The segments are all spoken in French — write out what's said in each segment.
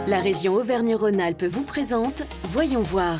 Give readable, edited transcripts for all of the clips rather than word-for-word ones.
La région Auvergne-Rhône-Alpes vous présente Voyons voir.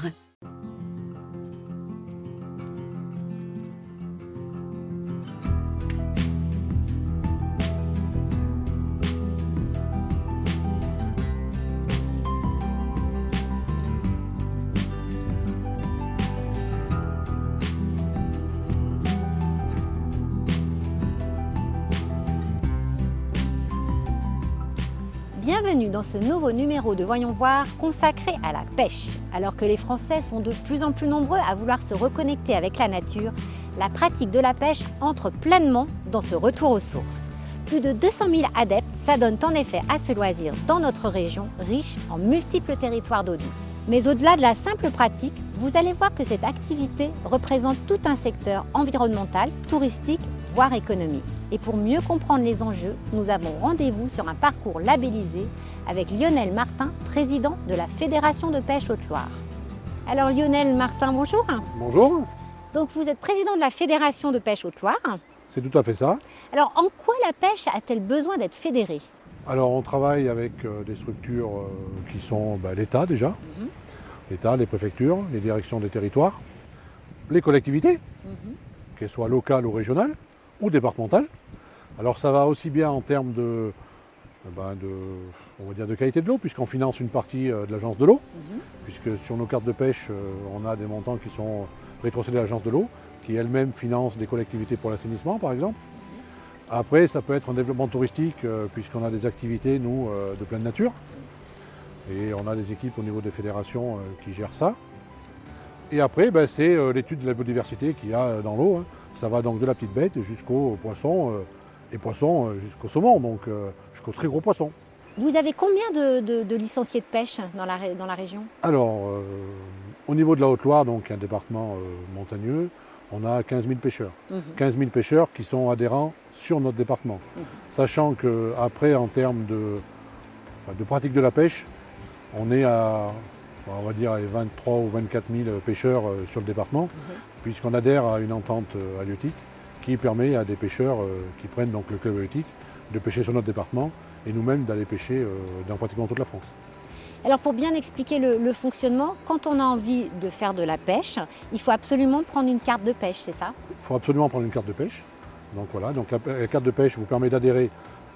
Bienvenue dans ce nouveau numéro de Voyons voir consacré à la pêche. Alors que les Français sont de plus en plus nombreux à vouloir se reconnecter avec la nature, la pratique de la pêche entre pleinement dans ce retour aux sources. Plus de 200 000 adeptes s'adonnent en effet à ce loisir dans notre région, riche en multiples territoires d'eau douce. Mais au-delà de la simple pratique, vous allez voir que cette activité représente tout un secteur environnemental, touristique, voire économique. Et pour mieux comprendre les enjeux, nous avons rendez-vous sur un parcours labellisé avec Lionel Martin, président de la Fédération de pêche Haute-Loire. Alors Lionel Martin, bonjour. Bonjour. Donc vous êtes président de la Fédération de pêche Haute-Loire. C'est tout à fait ça. Alors en quoi la pêche a-t-elle besoin d'être fédérée? Alors on travaille avec des structures qui sont l'État déjà, l'État, les préfectures, les directions des territoires, les collectivités, qu'elles soient locales ou régionales, ou départementales. Alors ça va aussi bien en termes on va dire de qualité de l'eau, puisqu'on finance une partie de l'agence de l'eau, puisque sur nos cartes de pêche, on a des montants qui sont rétrocédés à l'agence de l'eau, qui elle-même finance des collectivités pour l'assainissement par exemple. Après, ça peut être un développement touristique, puisqu'on a des activités, nous, de pleine nature. Et on a des équipes au niveau des fédérations qui gèrent ça. Et après, c'est l'étude de la biodiversité qu'il y a dans l'eau. Ça va donc de la petite bête jusqu'aux poissons, et poissons jusqu'au saumon, donc jusqu'aux très gros poissons. Vous avez combien de licenciés de pêche dans la région? Alors, au niveau de la Haute-Loire, donc un département montagneux, on a 15 000 pêcheurs. 15 000 pêcheurs qui sont adhérents sur notre département. Sachant qu'après, en termes de pratique de la pêche, on est à, on va dire, 23 ou 24 000 pêcheurs sur le département, puisqu'on adhère à une entente halieutique qui permet à des pêcheurs qui prennent donc le club halieutique de pêcher sur notre département et nous-mêmes d'aller pêcher dans pratiquement toute la France. Alors pour bien expliquer le fonctionnement, quand on a envie de faire de la pêche, il faut absolument prendre une carte de pêche, c'est ça? Il faut absolument prendre une carte de pêche. Donc voilà, donc la carte de pêche vous permet d'adhérer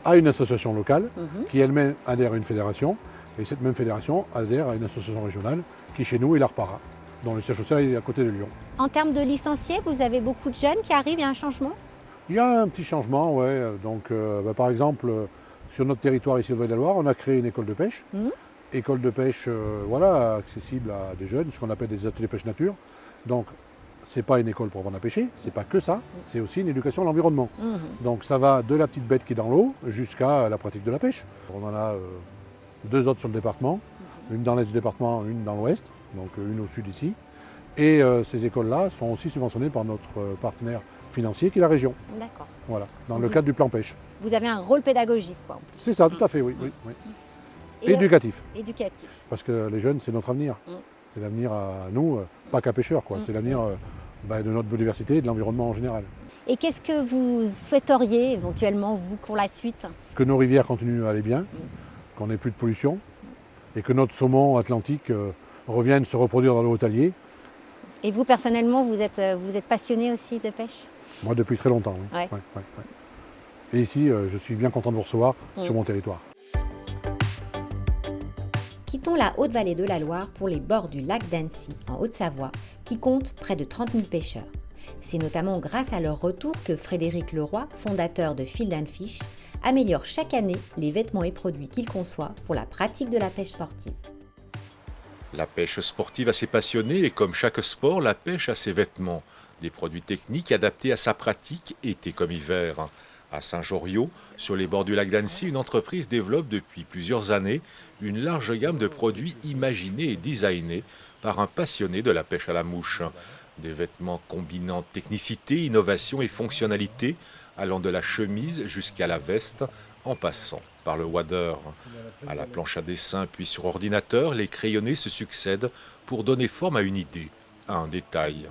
à une association locale qui elle-même adhère à une fédération. Et cette même fédération adhère à une association régionale qui chez nous est l'ARPARA, dont le siège social est à côté de Lyon. En termes de licenciés, vous avez beaucoup de jeunes qui arrivent, il y a un changement? Il y a un petit changement, oui. Donc par exemple, sur notre territoire ici au Val-de-Loire, on a créé une école de pêche. École de pêche accessible à des jeunes, ce qu'on appelle des ateliers pêche nature. Donc c'est pas une école pour apprendre à pêcher, c'est pas que ça, c'est aussi une éducation à l'environnement. Donc ça va de la petite bête qui est dans l'eau jusqu'à la pratique de la pêche. On en a deux autres sur le département, une dans l'est du département, une dans l'ouest, donc une au sud ici. Et ces écoles-là sont aussi subventionnées par notre partenaire financier qui est la région. D'accord. Voilà, dans le cadre du plan pêche. Vous avez un rôle pédagogique, quoi, en plus. C'est ça, tout à fait, oui. Et éducatif. Éducatif. Parce que les jeunes, c'est notre avenir. C'est l'avenir à nous, pas qu'à pêcheurs, quoi. C'est l'avenir de notre biodiversité et de l'environnement en général. Et qu'est-ce que vous souhaiteriez éventuellement, vous, pour la suite? Que nos rivières continuent à aller bien, qu'on n'ait plus de pollution, et que notre saumon atlantique revienne se reproduire dans le Haut-Allier. Et vous, personnellement, vous êtes passionné aussi de pêche? Moi, depuis très longtemps, oui. Ouais. Et ici, je suis bien content de vous recevoir sur mon territoire. Quittons la Haute-Vallée de la Loire pour les bords du lac d'Annecy, en Haute-Savoie, qui compte près de 30 000 pêcheurs. C'est notamment grâce à leur retour que Frédéric Leroy, fondateur de Field & Fish, améliore chaque année les vêtements et produits qu'il conçoit pour la pratique de la pêche sportive. La pêche sportive a ses passionnés et comme chaque sport, la pêche a ses vêtements. Des produits techniques adaptés à sa pratique, été comme hiver. À Saint-Joriot, sur les bords du lac d'Annecy, une entreprise développe depuis plusieurs années une large gamme de produits imaginés et designés par un passionné de la pêche à la mouche. Des vêtements combinant technicité, innovation et fonctionnalité, allant de la chemise jusqu'à la veste, en passant par le wader. À la planche à dessin puis sur ordinateur, les crayonnés se succèdent pour donner forme à une idée, à un détail.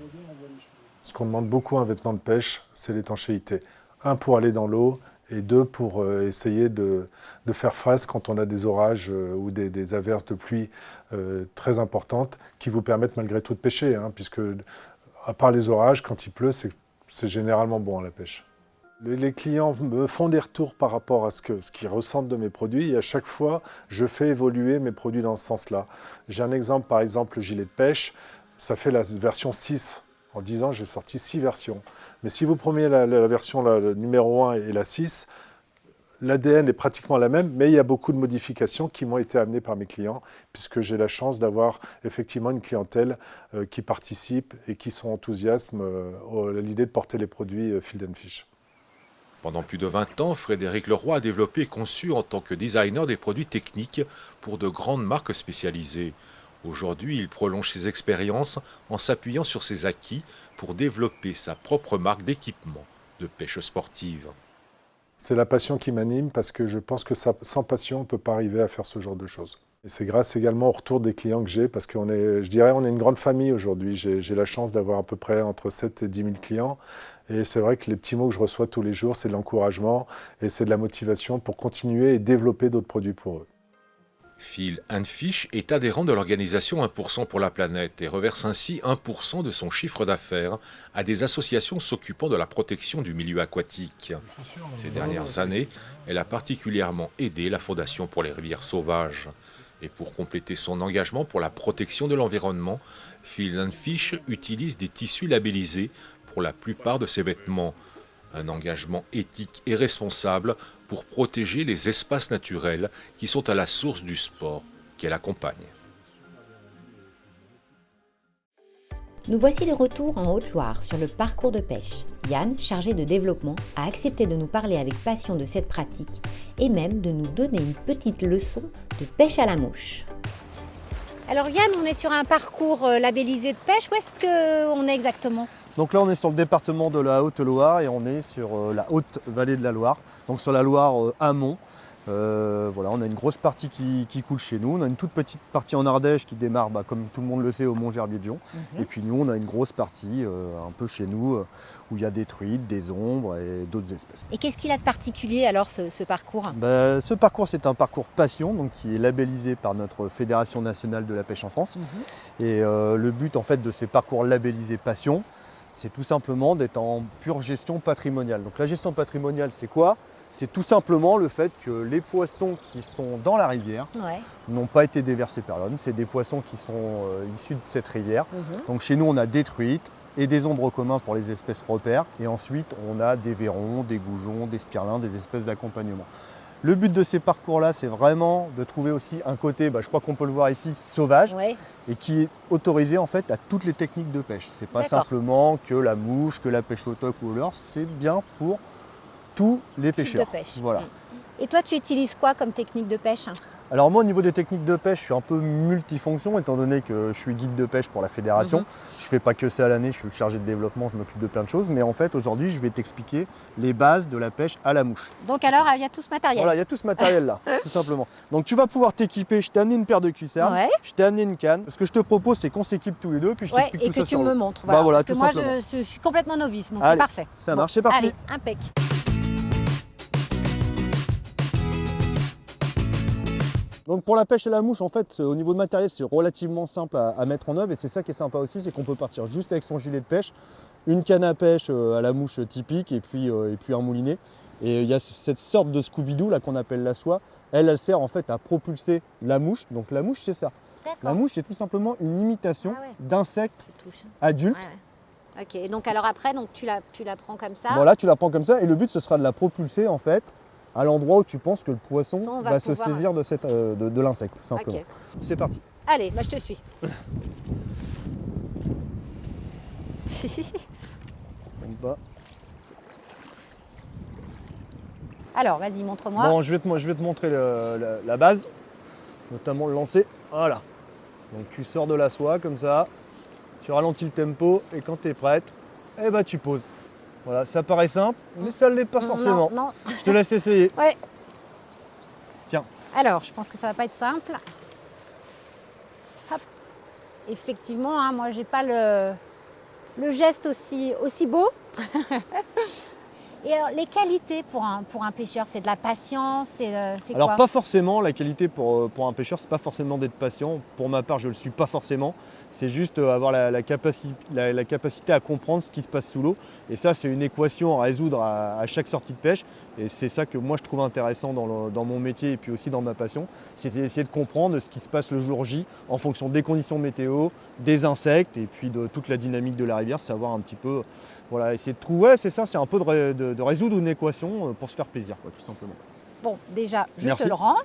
Ce qu'on demande beaucoup à un vêtement de pêche, c'est l'étanchéité. Un, pour aller dans l'eau, et 2 pour essayer de faire face quand on a des orages ou des averses de pluie très importantes qui vous permettent malgré tout de pêcher, hein, puisque à part les orages, quand il pleut, c'est généralement bon à la pêche. Les clients me font des retours par rapport à ce qu'ils ressentent de mes produits et à chaque fois, je fais évoluer mes produits dans ce sens-là. J'ai un exemple, par exemple, le gilet de pêche, ça fait la version 6. En 10 ans, j'ai sorti 6 versions. Mais si vous prenez la version le numéro 1 et la 6, l'ADN est pratiquement la même, mais il y a beaucoup de modifications qui m'ont été amenées par mes clients, puisque j'ai la chance d'avoir effectivement une clientèle qui participe et qui sont enthousiastes à l'idée de porter les produits Field & Fish. Pendant plus de 20 ans, Frédéric Leroy a développé et conçu en tant que designer des produits techniques pour de grandes marques spécialisées. Aujourd'hui, il prolonge ses expériences en s'appuyant sur ses acquis pour développer sa propre marque d'équipement de pêche sportive. C'est la passion qui m'anime parce que je pense que sans passion, on ne peut pas arriver à faire ce genre de choses. Et c'est grâce également au retour des clients que j'ai parce qu'on est, je dirais, on est une grande famille aujourd'hui. J'ai la chance d'avoir à peu près entre 7 et 10 000 clients. Et c'est vrai que les petits mots que je reçois tous les jours, c'est de l'encouragement et c'est de la motivation pour continuer et développer d'autres produits pour eux. Field & Fish est adhérent de l'organisation 1% pour la planète et reverse ainsi 1% de son chiffre d'affaires à des associations s'occupant de la protection du milieu aquatique. Ces dernières années, elle a particulièrement aidé la Fondation pour les rivières sauvages. Et pour compléter son engagement pour la protection de l'environnement, Field & Fish utilise des tissus labellisés pour la plupart de ses vêtements. Un engagement éthique et responsable pour protéger les espaces naturels qui sont à la source du sport qu'elle accompagne. Nous voici de retour en Haute-Loire sur le parcours de pêche. Yann, chargé de développement, a accepté de nous parler avec passion de cette pratique et même de nous donner une petite leçon de pêche à la mouche. Alors Yann, on est sur un parcours labellisé de pêche. Où est-ce qu'on est exactement ? Donc là, on est sur le département de la Haute-Loire et on est sur la haute vallée de la Loire, donc sur la Loire amont. Voilà, on a une grosse partie qui coule chez nous. On a une toute petite partie en Ardèche qui démarre, comme tout le monde le sait, au Mont-Gerbier-de-Jon. Et puis nous, on a une grosse partie un peu chez nous où il y a des truites, des ombres et d'autres espèces. Et qu'est-ce qu'il a de particulier alors ce parcours ? Ce parcours, c'est un parcours passion, donc qui est labellisé par notre Fédération nationale de la pêche en France. Et le but en fait de ces parcours labellisés passion, c'est tout simplement d'être en pure gestion patrimoniale. Donc la gestion patrimoniale, c'est quoi ? C'est tout simplement le fait que les poissons qui sont dans la rivière n'ont pas été déversés par l'homme. C'est des poissons qui sont issus de cette rivière. Donc chez nous, on a des truites et des ombres communs pour les espèces repères. Et ensuite, on a des vairons, des goujons, des spirlins, des espèces d'accompagnement. Le but de ces parcours-là, c'est vraiment de trouver aussi un côté, je crois qu'on peut le voir ici, sauvage, et qui est autorisé en fait à toutes les techniques de pêche. C'est pas simplement que la mouche, que la pêche au toc ou au leurre, c'est bien pour tous les pêcheurs. De pêche. Voilà. Et toi, tu utilises quoi comme technique de pêche ? Alors moi, au niveau des techniques de pêche, je suis un peu multifonction, étant donné que je suis guide de pêche pour la fédération. Je ne fais pas que ça à l'année, je suis chargé de développement, je m'occupe de plein de choses. Mais en fait, aujourd'hui, je vais t'expliquer les bases de la pêche à la mouche. Donc alors, il y a tout ce matériel. Voilà, il y a tout ce matériel-là, tout simplement. Donc tu vas pouvoir t'équiper. Je t'ai amené une paire de cuissardes, je t'ai amené une canne. Ce que je te propose, c'est qu'on s'équipe tous les deux, puis je t'explique tout ça sur et que tu me montres. Voilà, voilà, parce que moi, je suis complètement novice, donc c'est parfait. Ça marche, c'est parti. Allez, impec. Donc pour la pêche à la mouche, en fait, au niveau de matériel, c'est relativement simple à mettre en œuvre. Et c'est ça qui est sympa aussi, c'est qu'on peut partir juste avec son gilet de pêche, une canne à pêche à la mouche typique et puis un moulinet. Et il y a cette sorte de Scooby-Doo là qu'on appelle la soie. Elle sert en fait à propulser la mouche. Donc la mouche, c'est ça. La mouche, c'est tout simplement une imitation d'insectes adultes. Ok, donc alors après, donc tu la prends comme ça. Voilà, tu la prends comme ça et le but, ce sera de la propulser en fait à l'endroit où tu penses que le poisson va se saisir de l'insecte, simplement. Okay. C'est parti. Allez, je te suis. Alors, vas-y, montre-moi. Bon, je vais te montrer la base, notamment le lancer. Voilà. Donc tu sors de la soie comme ça, tu ralentis le tempo et quand tu es prête, tu poses. Voilà, ça paraît simple, mais ça ne l'est pas forcément. Non. Je te laisse essayer. Ouais. Tiens. Alors, je pense que ça ne va pas être simple. Hop. Effectivement, moi, j'ai pas le geste aussi beau. Et alors, les qualités pour un pêcheur, c'est de la patience, c'est Alors quoi? pas forcément, la qualité pour un pêcheur, c'est pas forcément d'être patient. Pour ma part, je le suis pas forcément. C'est juste avoir la capacité à comprendre ce qui se passe sous l'eau. Et ça, c'est une équation à résoudre à chaque sortie de pêche. Et c'est ça que moi, je trouve intéressant dans mon métier et puis aussi dans ma passion. C'est d'essayer de comprendre ce qui se passe le jour J en fonction des conditions météo, des insectes et puis de toute la dynamique de la rivière, savoir un petit peu, voilà, essayer de trouver, c'est ça, c'est un peu de résoudre une équation pour se faire plaisir, quoi, tout simplement. Bon, déjà, je Merci. te le rends.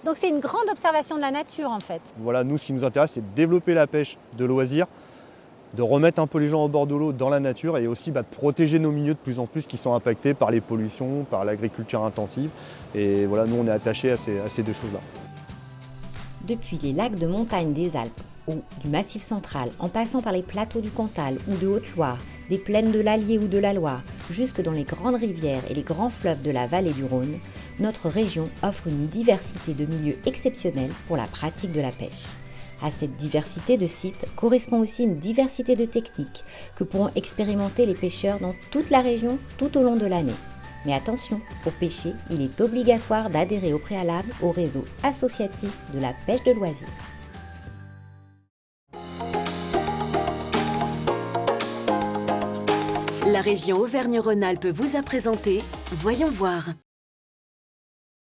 Donc c'est une grande observation de la nature en fait. Voilà, nous, ce qui nous intéresse, c'est de développer la pêche de loisirs, de remettre un peu les gens au bord de l'eau dans la nature et aussi de protéger nos milieux de plus en plus qui sont impactés par les pollutions, par l'agriculture intensive. Et voilà, nous, on est attachés à ces deux choses-là. Depuis les lacs de montagne des Alpes ou du Massif central, en passant par les plateaux du Cantal ou de Haute-Loire, des plaines de l'Allier ou de la Loire, jusque dans les grandes rivières et les grands fleuves de la vallée du Rhône, notre région offre une diversité de milieux exceptionnels pour la pratique de la pêche. À cette diversité de sites correspond aussi une diversité de techniques que pourront expérimenter les pêcheurs dans toute la région tout au long de l'année. Mais attention, pour pêcher, il est obligatoire d'adhérer au préalable au réseau associatif de la pêche de loisirs. La région Auvergne-Rhône-Alpes vous a présenté Voyons voir.